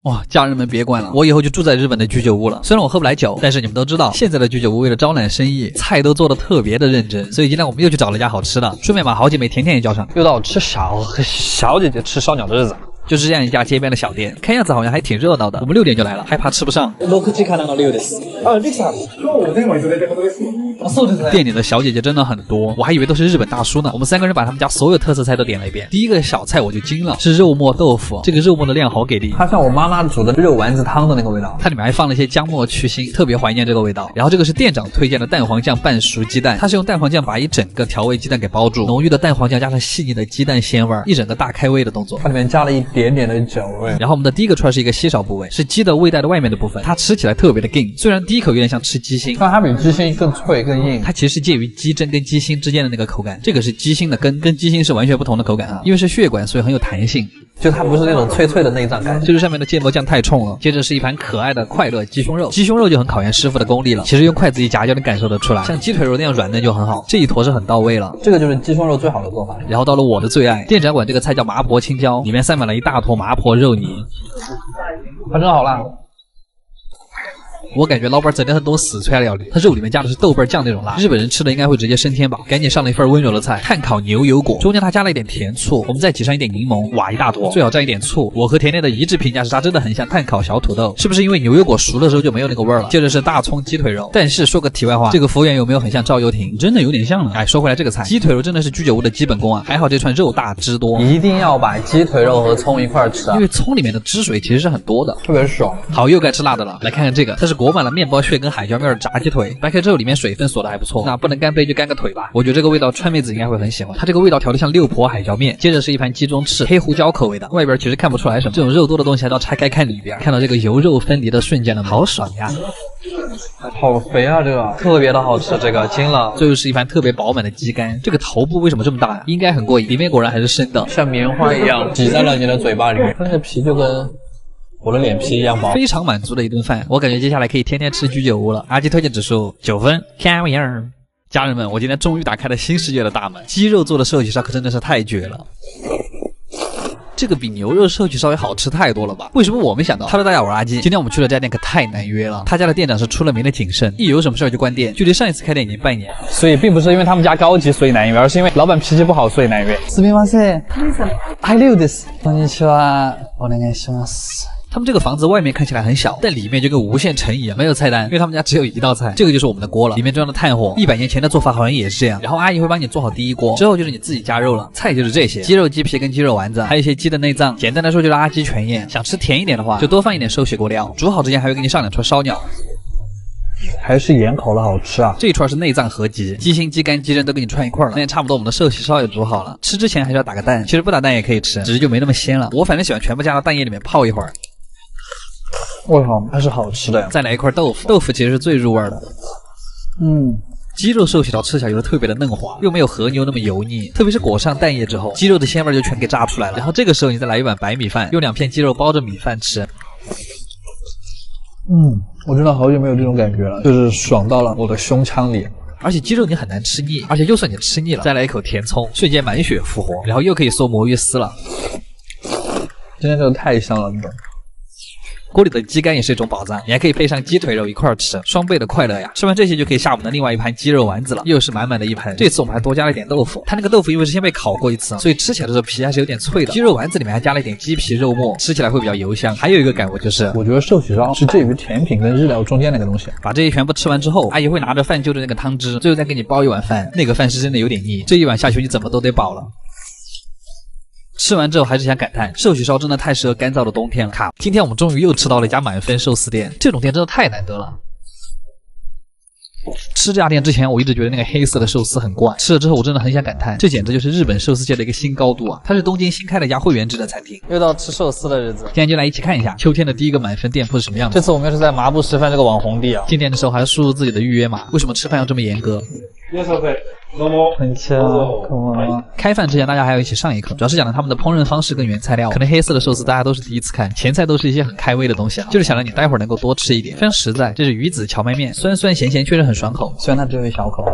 哇，家人们别管了，我以后就住在日本的居酒屋了。虽然我喝不来酒，但是你们都知道，现在的居酒屋为了招揽生意，菜都做得特别的认真。所以今天我们又去找了一家好吃的，顺便把好姐妹甜甜也叫上。又到我吃小姐姐吃烧鸟的日子。就是这样一家街边的小店，看样子好像还挺热闹的。我们6点就来了，害怕吃不上。店里的小姐姐真的很多，我还以为都是日本大叔呢。我们3个人把他们家所有特色菜都点了一遍。第一个小菜我就惊了，是肉末豆腐，这个肉末的量好给力，它像我妈妈煮的肉丸子汤的那个味道，它里面还放了一些姜末去腥，特别怀念这个味道。然后这个是店长推荐的蛋黄酱半熟鸡蛋，它是用蛋黄酱把一整个调味鸡蛋给包住，浓郁的蛋黄酱加上细腻的鸡蛋鲜味，一整个大开胃的动作。它里面加了一点点的酒味。然后我们的第一个串是一个稀少部位，是鸡的胃袋的外面的部分，它吃起来特别的硬，虽然第一口有点像吃鸡心，但它比鸡心更脆更硬，它其实是介于鸡胗跟鸡心之间的那个口感。这个是鸡心的根，跟鸡心是完全不同的口感啊，因为是血管，所以很有弹性。就它不是那种脆脆的内脏感，就是上面的芥末酱太冲了。接着是一盘可爱的快乐鸡胸肉，鸡胸肉就很考验师傅的功力了，其实用筷子一夹就能感受得出来，像鸡腿肉那样软嫩就很好，这一坨是很到位了。这个就是鸡胸肉最好的做法。然后到了我的最爱，店长管这个菜叫麻婆青椒，里面塞满了一大坨麻婆肉泥，它真好辣。我感觉老板整的很懂四川料理，他肉里面加的是豆瓣酱那种辣，日本人吃的应该会直接升天吧。赶紧上了一份温柔的菜，炭烤牛油果，中间他加了一点甜醋，我们再挤上一点柠檬，哇，一大坨，最好蘸一点醋。我和甜甜的一致评价是它真的很像炭烤小土豆，是不是因为牛油果熟的时候就没有那个味儿了？接着是大葱鸡腿肉，但是说个题外话，这个服务员有没有很像赵又廷？真的有点像了。哎，说回来这个菜，鸡腿肉真的是居酒屋的基本功啊，还好这串肉大汁多，一定要把鸡腿肉和葱一块吃啊，因为葱里面的汁水其实是很多的，特别爽。好，又该吃辣的了，来看看这个，它是裹满了面包屑跟海椒面的炸鸡腿，掰开之后里面水分锁的还不错，那不能干杯就干个腿吧。我觉得这个味道川妹子应该会很喜欢，它这个味道调的像六婆海椒面。接着是一盘鸡中翅，黑胡椒口味的，外边其实看不出来什么，这种肉多的东西还要拆开看里边，看到这个油肉分离的瞬间了，好爽呀！好肥啊，这个特别的好吃，这个惊了。最后是一盘特别饱满的鸡肝，这个头部为什么这么大呀？应该很过瘾，里面果然还是生的，像棉花一样挤在了你的嘴巴里面，它那个皮就跟我的脸皮一样薄，非常满足的一顿饭。我感觉接下来可以天天吃居酒屋了。阿基推荐指数9分，看我样。家人们，我今天终于打开了新世界的大门，鸡肉做的寿喜烧可真的是太绝了。这个比牛肉寿喜烧也好吃太多了吧？为什么我没想到？Hello，大家，我是阿基。今天我们去了这家店可太难约了，他家的店长是出了名的谨慎，一有什么事就关店，距离上一次开店已经半年。所以并不是因为他们家高级所以难约，而是因为老板脾气不好所以难约。すみません。helloです。こんにちは。お願いします。他们这个房子外面看起来很小，但里面就跟无限城一样，没有菜单，因为他们家只有一道菜，这个就是我们的锅了，里面装的炭火，100年前的做法好像也是这样。然后阿姨会帮你做好第一锅，之后就是你自己加肉了，菜就是这些，鸡肉、鸡皮跟鸡肉丸子，还有一些鸡的内脏，简单来说就是阿基全宴。想吃甜一点的话，就多放一点寿喜锅料，煮好之前还会给你上2串烧鸟。还是盐烤的好吃啊！这一串是内脏合集，鸡心、鸡肝、鸡胗都给你串一块了。那差不多，我们的寿喜烧也煮好了。吃之前还是要打个蛋，其实不打蛋也可以吃，只是就没那么鲜了。我反正喜欢全部加到蛋液里面泡一会儿。我靠，还是好吃的呀！再来一块豆腐，豆腐其实是最入味的。鸡肉寿喜烧吃起来有特别的嫩滑，又没有和牛那么油腻，特别是裹上蛋液之后，鸡肉的鲜味就全给炸出来了。然后这个时候你再来一碗白米饭，用2片鸡肉包着米饭吃。我真的好久没有这种感觉了，就是爽到了我的胸腔里。而且鸡肉你很难吃腻，而且就算你吃腻了，再来一口甜葱，瞬间满血复活，然后又可以嗦魔芋丝了。今天这个太香了，锅里的鸡肝也是一种宝藏，你还可以配上鸡腿肉一块吃，双倍的快乐呀！吃完这些就可以下我们的另外一盘鸡肉丸子了，又是满满的一盘。这次我们还多加了一点豆腐，它那个豆腐因为是先被烤过一次，所以吃起来的时候皮还是有点脆的。鸡肉丸子里面还加了一点鸡皮肉末，吃起来会比较油香。还有一个感悟就是，我觉得寿喜烧是介于甜品跟日料中间那个东西。把这些全部吃完之后，阿姨会拿着饭就的那个汤汁，最后再给你包一碗饭，那个饭是真的有点腻，这一碗下去你怎么都得饱了。吃完之后还是想感叹，寿喜烧真的太适合干燥的冬天了。今天我们终于又吃到了一家满分寿司店，这种店真的太难得了。吃这家店之前，我一直觉得那个黑色的寿司很怪，吃了之后我真的很想感叹，这简直就是日本寿司界的一个新高度啊！它是东京新开的一家会员制的餐厅。又到吃寿司的日子，今天就来一起看一下秋天的第一个满分店铺是什么样的。这次我们又是在麻布十番这个网红地啊，进店的时候还要输入自己的预约码。为什么吃饭要这么严格？开饭之前大家还要一起上一课，主要是讲了他们的烹饪方式跟原材料。可能黑色的寿司大家都是第一次看，前菜都是一些很开胃的东西啊，就是想让你待会儿能够多吃一点，非常实在。这是鱼子荞麦面，酸酸咸咸，确实很爽口，虽然它只有一小口。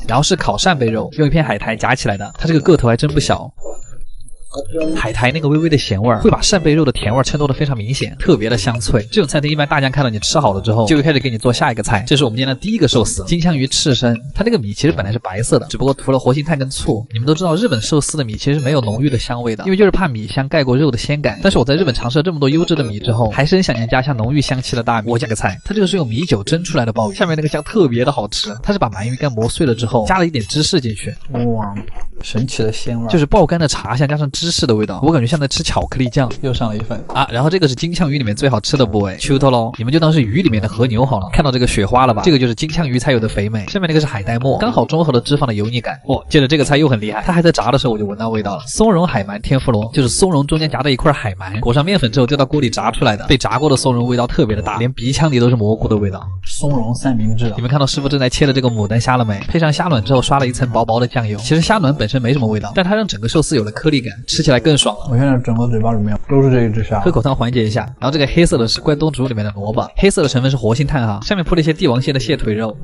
然后是烤扇贝肉，用一片海苔夹起来的，它这个个头还真不小。海苔那个微微的咸味儿，会把扇贝肉的甜味儿衬托得非常明显，特别的香脆。这种餐厅一般大家看到你吃好了之后，就会开始给你做下一个菜。这是我们今天的第一个寿司，金枪鱼刺身。它那个米其实本来是白色的，只不过涂了活性炭跟醋。你们都知道日本寿司的米其实是没有浓郁的香味的，因为就是怕米香盖过肉的鲜感。但是我在日本尝试了这么多优质的米之后，还是很想念家乡浓郁香气的大米。我讲个菜，它这个是用米酒蒸出来的鲍鱼，下面那个酱特别的好吃。它是把鳗鱼干磨碎了之后，加了一点芝士进去。哇，神奇的鲜味，就是爆干的茶香加上芝士的味道，我感觉像在吃巧克力酱。又上了一份啊！然后这个是金枪鱼里面最好吃的部位，秋头喽，你们就当是鱼里面的和牛好了。看到这个雪花了吧？这个就是金枪鱼才有的肥美。下面那个是海带末，刚好中和了脂肪的油腻感。哦，接着这个菜又很厉害，它还在炸的时候我就闻到味道了。松茸海鳗天妇罗，就是松茸中间夹着一块海鳗，裹上面粉之后丢到锅里炸出来的。被炸过的松茸味道特别的大，连鼻腔里都是蘑菇的味道。松茸三明治，你们看到师傅正在切的这个牡丹虾了没？配上虾卵之后刷了一层薄薄的酱油。其实虾卵本身没什么味道，但它让整个寿司有了颗粒感，吃起来更爽了。我现在整个嘴巴里面都是这一只虾。喝口汤缓解一下。然后这个黑色的是关东煮里面的萝卜，黑色的成分是活性炭哈，下面铺了一些帝王蟹的蟹腿肉。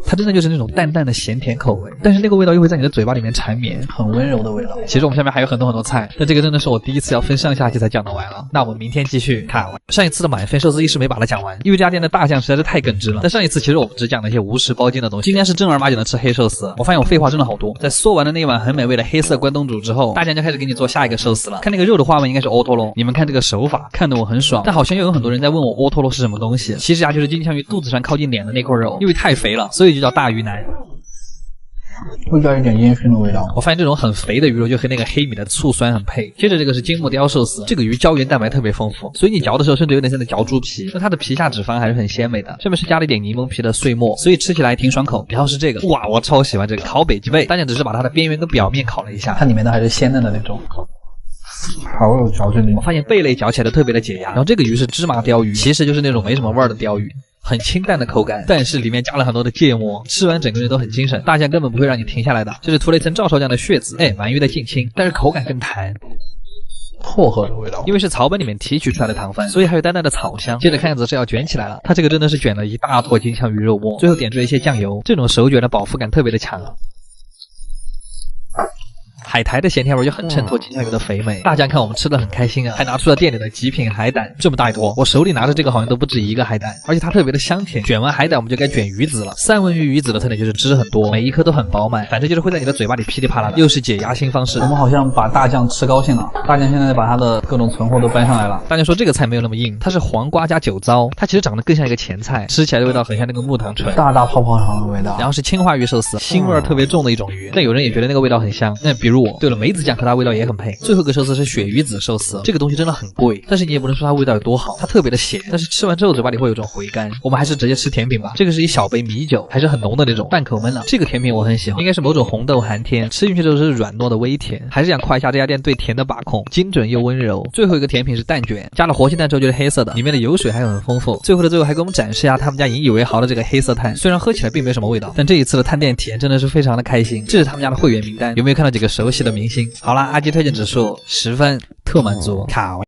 它真的就是那种淡淡的咸甜口味，但是那个味道又会在你的嘴巴里面缠绵，很温柔的味道。其实我们下面还有很多菜，但这个真的是我第一次要分上下期才讲得完了。那我们明天继续看。上一次的满分寿司一时没把它讲完，因为这家店的大酱实在是太耿直了。但上一次其实我们只讲了一些无食包间的东西，今天是正儿八经的吃黑寿司。我发现我废话真的好多。在说完了那碗很美味的黑色关东煮之后，大酱就开始给你做下一个寿司了。看那个肉的花纹应该是欧托罗，你们看这个手法，看得我很爽。但好像又有很多人在问我欧托罗是什么东西，其实就是金枪鱼肚子上靠近脸的那块肉，因为太肥了，所以就叫大鱼腩。会加一点烟熏的味道。我发现这种很肥的鱼肉就和那个黑米的醋酸很配。接着这个是金木雕寿司，这个鱼胶原蛋白特别丰富，所以你嚼的时候甚至有点像在嚼猪皮，但它的皮下脂肪还是很鲜美的。上面是加了一点柠檬皮的碎末，所以吃起来挺爽口。然后是这个，哇，我超喜欢这个烤北极贝，大家只是把它的边缘跟表面烤了一下，它里面的还是鲜嫩的那种。好有嚼劲力。我发现贝类嚼起来都特别的解压。然后这个鱼是芝麻鲷鱼，其实就是那种没什么味儿的鲷鱼。很清淡的口感，但是里面加了很多的芥末，吃完整个人都很精神，大酱根本不会让你停下来的。这是涂了一层照烧酱的血渍，鳗鱼的近亲，但是口感更弹。薄荷的味道，因为是草本里面提取出来的糖分，所以还有淡淡的草香。接着看样子是要卷起来了，它这个真的是卷了一大坨金枪鱼肉末，最后点缀一些酱油，这种手卷的饱腹感特别的强。海苔的咸甜味就很衬托金枪鱼的肥美。大家看我们吃的很开心啊，还拿出了店里的极品海胆，这么大一坨，我手里拿着这个好像都不止一个海胆，而且它特别的香甜。卷完海胆我们就该卷鱼子了。三文鱼鱼子的特点就是汁很多，每一颗都很饱满，反正就是会在你的嘴巴里噼里啪啦的，又是解压新方式。我们好像把大酱吃高兴了，大酱现在把它的各种存货都搬上来了。大家说这个菜没有那么硬，它是黄瓜加酒糟，它其实长得更像一个前菜，吃起来的味道很像那个木糖醇，大大泡泡糖的味道。然后是青花鱼寿司，腥味特别重的一种鱼，但有人也觉得那个味道很香。那比如我，对了，梅子酱和它味道也很配。最后一个寿司是鳕鱼子寿司，这个东西真的很贵，但是你也不能说它味道有多好，它特别的咸，但是吃完之后嘴巴里会有种回甘。我们还是直接吃甜品吧。这个是一小杯米酒，还是很浓的那种，淡口闷了。这个甜品我很喜欢，应该是某种红豆寒天，吃进去之后是软糯的微甜。还是想夸一下这家店对甜的把控，精准又温柔。最后一个甜品是蛋卷，加了活性炭之后就是黑色的，里面的油水还很丰富。最后还给我们展示一下他们家引以为豪的这个黑色炭，虽然喝起来并没什么味道，但这一次的探店体验真的是非常的开心。这是他们家的会员名单，有没有看到几个熟悉的明星？好啦，阿基推荐指数10分，特满足。卡